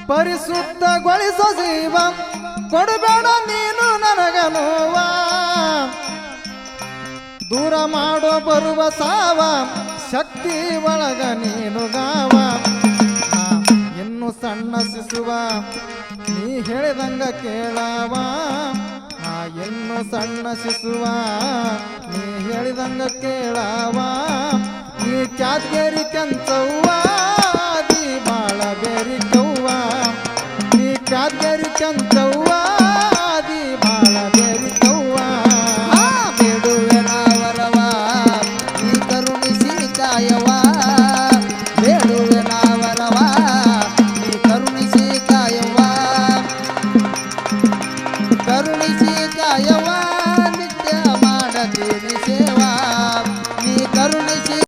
ಪರಿಶುದ್ಧಗೊಳಿಸೋ ಜೀವ ಕೊಡಬೇಡ ನೀನು ನನಗ ನೋವ ದೂರ ಮಾಡೋ ಬರುವ ಸಾವ ಶಕ್ತಿ ಒಳಗ ನೀನು ಗಾವ ಇನ್ನು ಸಣ್ಣ ಶಿಶುವ ನೀ ಹೇಳಿದಂಗ ಕೇಳವ ಇನ್ನು ಸಣ್ಣ ಶಿಶುವ ನೀ ಹೇಳಿದಂಗ ಕೇಳವ ನೀ ಕ್ಯಾದ್ಗೇರಿ ಕೆಂಚವ್ವ ದಿ ಬಾಳ ಬೇರಿ ಕವ್ವ ನೀ ಕ್ಯಾದ್ಗೇರಿ ಕೆಂಚವ್ವ ದಿ ಬಾಳ ಬೇರಿ ಕವ್ವ ಬೇಡುವೆನ ವರವ ನೀ ಕರುಣಿಸಿ ಕಾಯವ ಬೇಡು